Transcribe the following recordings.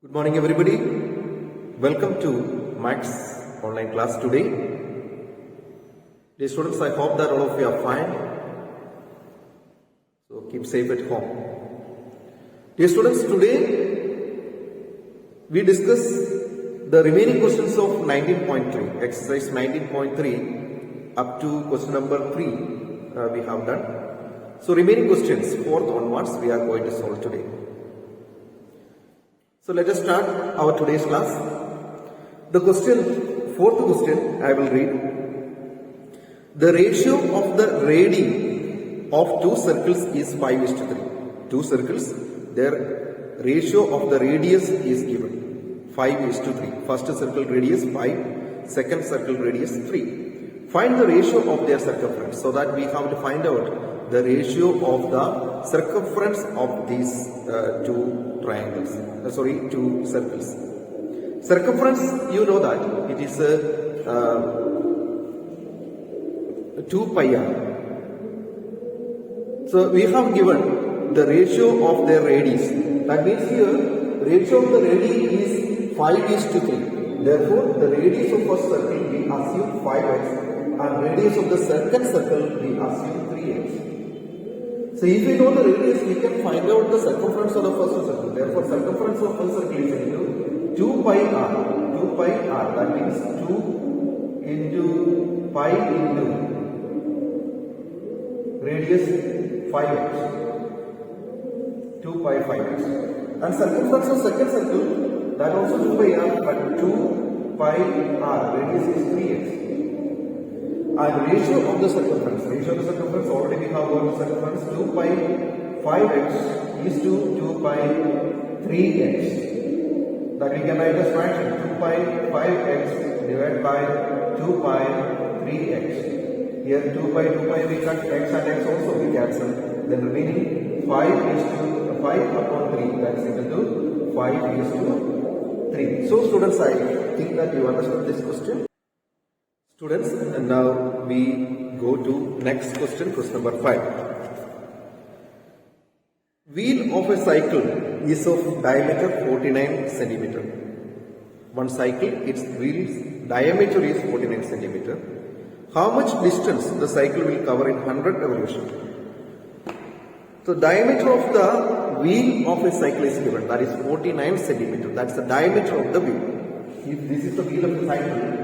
Good morning, everybody. Welcome to Max online class today. Dear students, I hope that all of you are fine. So keep safe at home. Dear students, today we discuss the remaining questions of 19.3, exercise 19.3 up to question number 3 we have done. So remaining questions, 4th onwards, we are going to solve today. So let us start our today's class. The question, fourth question, I will read. The ratio of the radii of two circles is 5:3. Two circles, their ratio of the radius is given 5:3. First circle radius 5, second circle radius 3. Find the ratio of their circumference, so that we have to find out the ratio of the circumference of these two triangles, two circles. Circumference, you know that it is 2 pi r. So we have given the ratio of their radius. That means here ratio of the radii is 5:3. Therefore, the radius of first circle we assume 5x and radius of the second circle we assume 3x. So if we know the radius, we can find out the circumference of the first circle. Therefore, circumference of first circle is equal to 2 pi r. 2 pi r, that means 2 into pi into radius 5x. 2 pi 5x. And circumference of second circle, that also 2 pi r, but 2 pi r, radius is 3x. And ratio of the circumference, already we have got the circumference 2 pi 5x is to 2 pi 3x. That we can write as fraction 2 pi 5x divided by 2 pi 3x. Here 2 pi we cut x and x also we cancel. Then remaining 5 is to 5 upon 3, that is equal to 5 is to 3. So students, I think that you understood this question. Students, and now we go to next question, question number 5. Wheel of a cycle is of diameter 49 centimeter. One cycle, its wheel's diameter is 49 centimeter. How much distance the cycle will cover in 100 revolutions? So diameter of the wheel of a cycle is given, that is 49 centimeter. That's the diameter of the wheel. If this is the wheel of the cycle,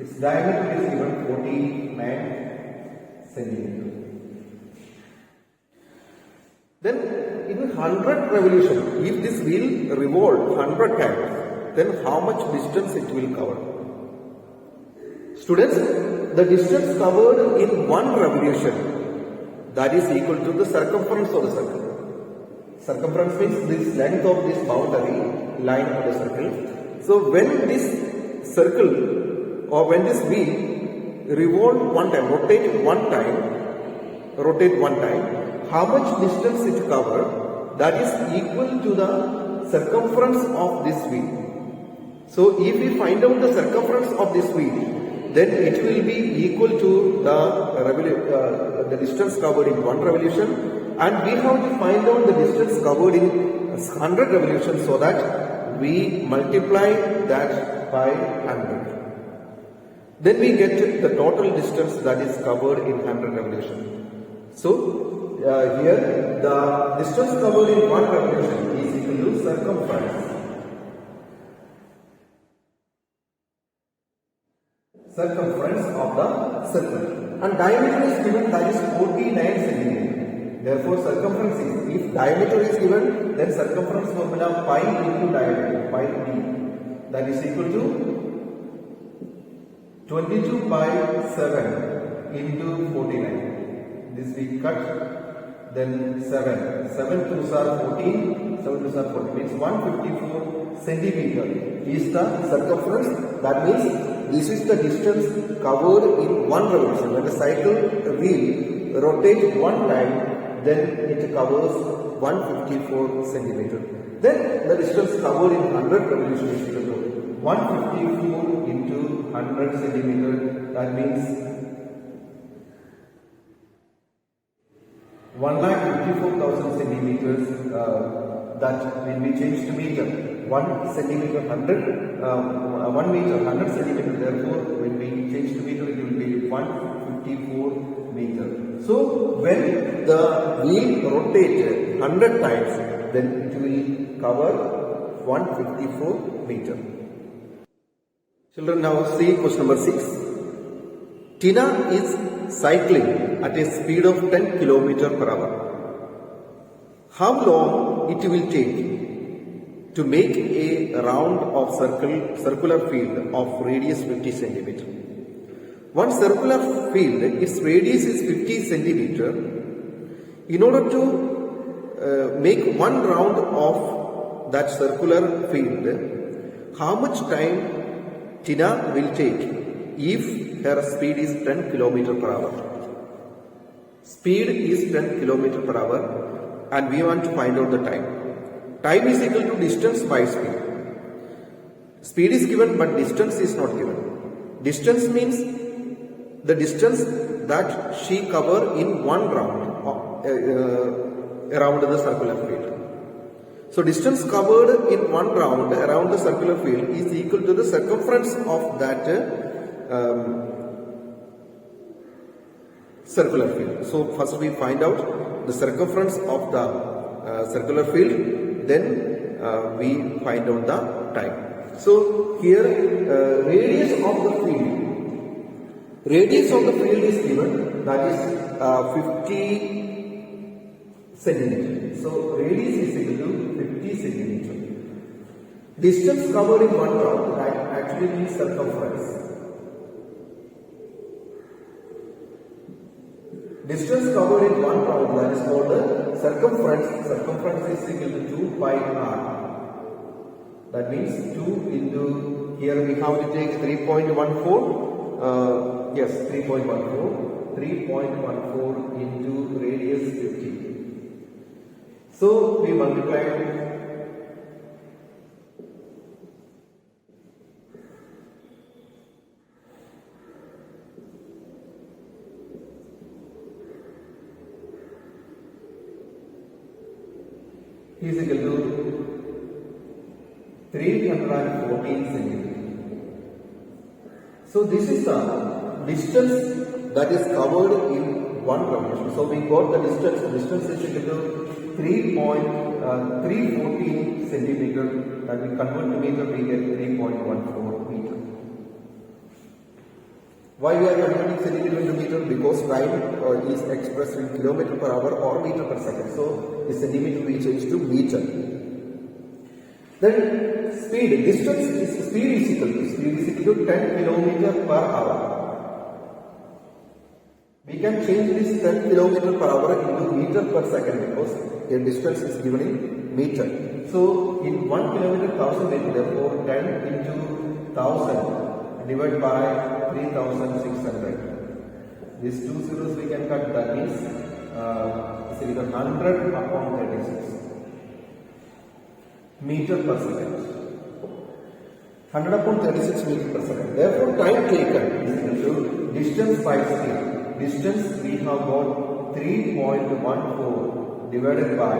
its diameter is given 49 centimeter. Then in 100 revolution, if this wheel revolves 100 times, then how much distance it will cover? Students, the distance covered in one revolution, that is equal to the circumference of the circle. Circumference means this length of this boundary line of the circle. So when this circle or when this wheel revolve one time, rotate one time, how much distance it cover, that is equal to the circumference of this wheel. So if we find out the circumference of this wheel, then it will be equal to the distance covered in one revolution, and we have to find out the distance covered in 100 revolutions, so that we multiply that by 100. Then we get the total distance that is covered in 100 revolutions. So here the distance covered in one revolution is equal to circumference. Circumference of the circle. And diameter is given, that is 49 centimeter. Therefore circumference is, if diameter is given, then circumference formula pi into diameter, pi d, that is equal to 22 by 7 into 49. This we cut, then 7. 7 2s are 14, 7 2s are 14, means 154 centimeter is the circumference. That means this is the distance covered in one revolution. When the cycle wheel rotates one time, then it covers 154 centimeter. Then the distance covered in 100 revolutions is equal to 154 into 100 centimeter, that means 1,54,000 centimeters that when we change to meter, 1 centimeter 100, 1 meter 100 centimeter. Therefore, when we change to meter, it will be 154 meter. So, when the wheel rotates 100 times, then it will cover 154 meter. Children, now see question number 6. Tina is cycling at a speed of 10 km per hour. How long it will take to make a round of circular field of radius 50 centimeter? One circular field, its radius is 50 centimeter. In order to make one round of that circular field, how much time Tina will take if her speed is 10 km per hour? Speed is 10 km per hour and we want to find out the time. Time is equal to distance by speed. Speed is given but distance is not given. Distance means the distance that she cover in one round around the circular field. So distance covered in one round around the circular field is equal to the circumference of that circular field. So first we find out the circumference of the circular field, then we find out the time. So here radius of the field. Radius of the field is given, that is 50 centimeter. So radius is equal to 50 centimeter. Distance covered in one round actually means circumference. Distance covered in one round, that is called the circumference. Circumference is equal to 2 pi r. That means 2 into, here we have to take 3.14. Yes, 3.14. 3.14 into radius 50. So we multiply is equal to 314 centimeter. So this is the distance that is covered in one round. So we got the distance. The distance is equal to 314 centimeter. That we convert to meter, we get 3.14 meter. Why we are converting centimeter into meter? Because time is expressed in kilometer per hour or meter per second. So the centimeter we change to meter. Then speed, distance is speed is equal to 10 km per hour. We can change this 10 km per hour into meter per second because the distance is given in meter. So in 1 km 1000 meter, therefore 10 into 1000 divided by 3600. These two zeros we can cut, that means it's equal to 100 upon 36 meter per second. 100 upon 36 meter per second. Therefore, time taken is equal to distance by speed. Distance we have got 3.14 divided by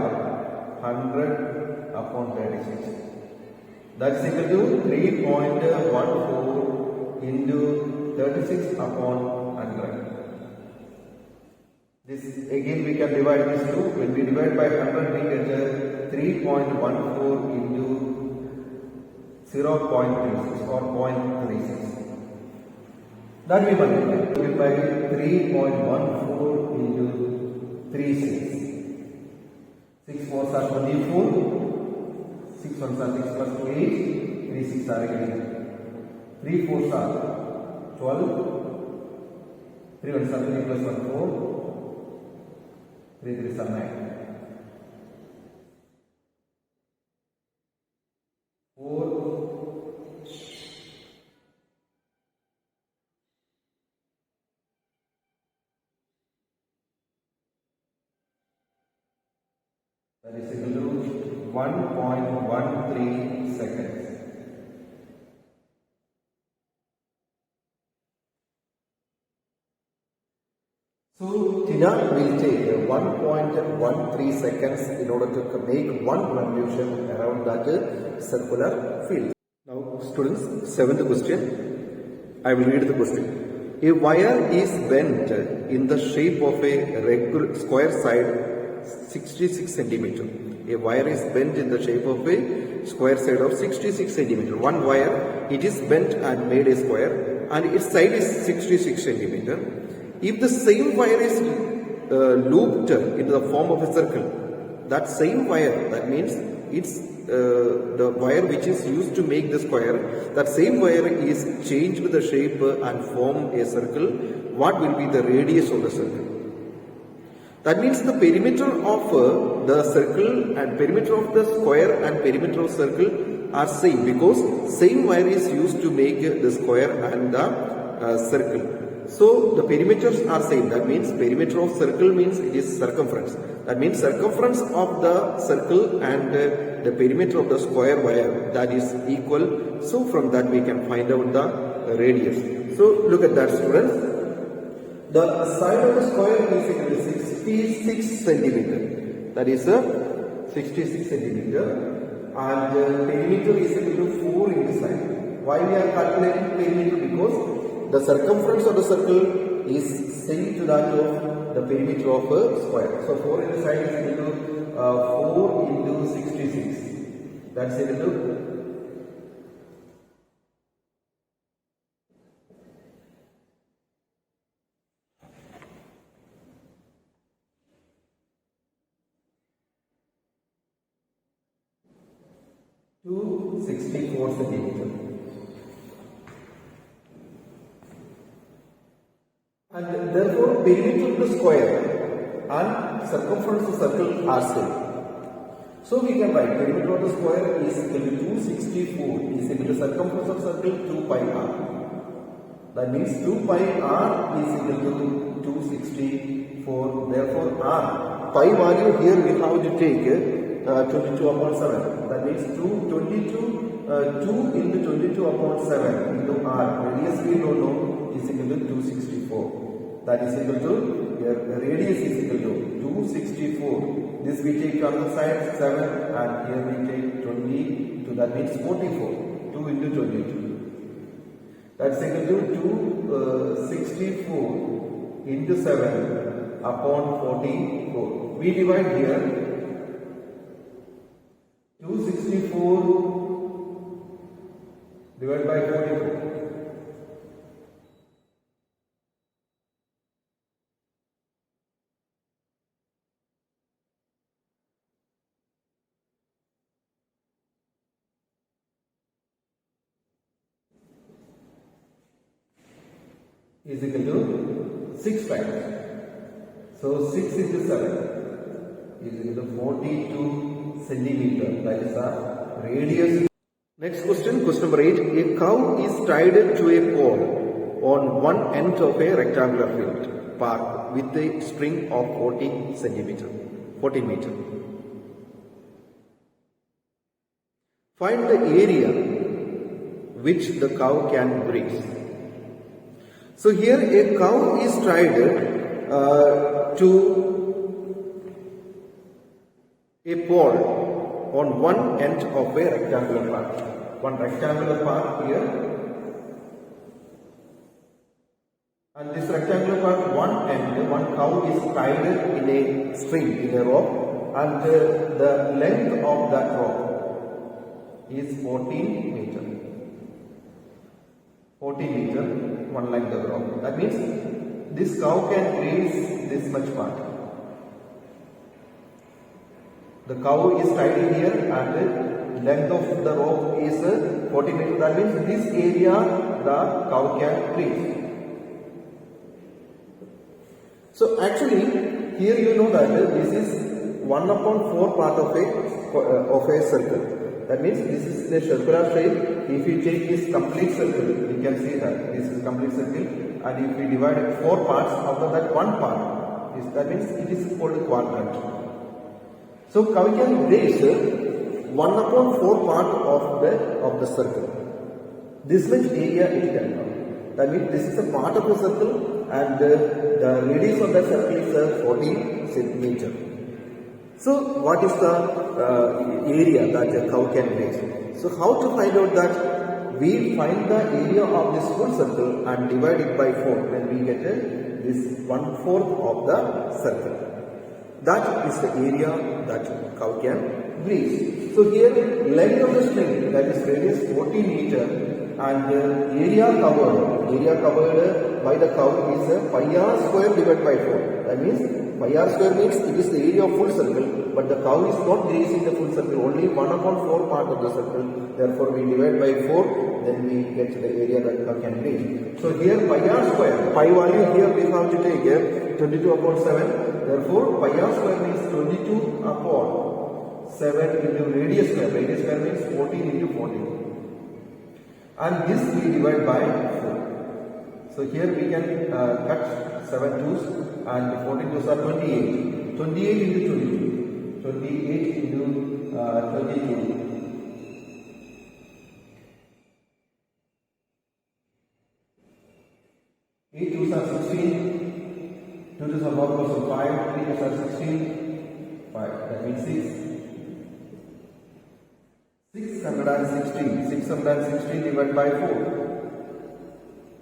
100 upon 36. That's equal to 3.14 into 36 upon 100. This again we can divide this two. When we divide by 100, we get 3.14 into 0.36 or 0.36. That we multiply by 3.14 into 36. 6 4s are 24. 6 1s are 6 plus 8. 3 6 are 8. 3 4s are 12. 3 1s are 3 plus 1 4. 3 3s are 9. 4. That is equal to 1.13 seconds. So Tina will take 1.13 seconds in order to make one revolution around that circular field. Now students, 7th question. I will read the question. A wire is bent in the shape of a regular square side 66 centimeter. A wire is bent in the shape of a square side of 66 centimeter. One wire, it is bent and made a square and its side is 66 centimeter. If the same wire is looped into the form of a circle, that same wire, that means it's the wire which is used to make the square, that same wire is changed the shape and form a circle, what will be the radius of the circle? That means the perimeter of the circle and perimeter of the square and perimeter of circle are same, because same wire is used to make the square and the circle. So the perimeters are same. That means perimeter of circle means it is circumference. That means circumference of the circle and the perimeter of the square wire, that is equal. So from that we can find out the radius. So look at that, students. The side of the square is equal to 66 centimeter. That is 66 centimeter, and perimeter is equal to 4 in the side. Why we are calculating perimeter? Because the circumference of the circle is same to that of the perimeter of a square. So 4 in the side is equal to 4 into 66. That's equal to 264 centimeters. And therefore perimeter of the square and circumference of the circle are same. So we can write perimeter of the square is equal to 264 is equal to circumference of circle 2 pi r. That means 2 pi r is equal to 264. Therefore r, pi value here we have to take 22 upon 7. That means 2 into 22 upon 7 into r. Radius we don't know is equal to 264. That is equal to, here radius is equal to 264. This we take to other side 7 and here we take 22. That means 44. 2 into 22. That's equal to 264 into 7 upon 44. We divide here 264 divided by 44. Is equal to 6 times. So 6 into 7 is equal to 42 centimeter. That is the radius. Next question, question number 8. A cow is tied to a pole on one end of a rectangular field park with a string of 14 meter. Find the area which the cow can graze. So here a cow is tied to a pole on one end of a rectangular part. One rectangular part here. And this rectangular part, one end, one cow is tied in a string, in a rope, and the length of that rope is 14 meter. 40 meter, one length of rope. That means this cow can graze this much part. The cow is tied in here and the length of the rope is 40 meter. That means this area the cow can graze. So actually here you know that this is 1 upon 4 part of a circle. That means this is the circular shape. If we take this complete circle, we can see that this is complete circle, and if we divide it 4 parts, out of that one part, that means it is called a quadrant. So we can graze 1 upon 4 part of the circle. This much area it can cover. That means this is a part of the circle and the radius of the circle is 14 centimeter. So what is the area that a cow can raise? So how to find out that? We find the area of this full circle and divide it by 4, then we get this 1/4 of the circle. That is the area that cow can breathe. So here length of the string, that is radius 14 meter, and area covered by the cow is pi r square divided by 4. That means pi r square means it is the area of full circle, but the cow is not grazing the full circle, only 1/4 part of the circle. Therefore we divide by 4, then we get the area that cow can graze. So here pi r square, pi value here we have to take 22/7. Therefore pi r square means 22/7 into radius square. Radius square means 14 into 14. And this we divide by 4. So here we can cut 7 twos and 14 twos are 28. 28 into 22. 28 into 22. 8 twos are 16. 2 twos are 4 plus 5. 3 twos are 16. 5. That means 6. 616 divided by 4.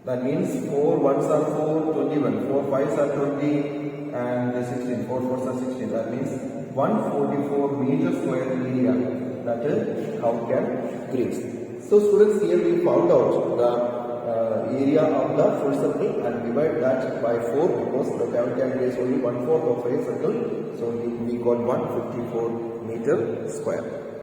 That means 4 ones are 4, 21. 4 fives are 20 and 16. 4 fours are 16. That means 144 meter square area that cow can graze. So students, here we found out the area of the full circle and divide that by 4 because the cow can graze only 1/4 of a circle. So we got 154 meter square.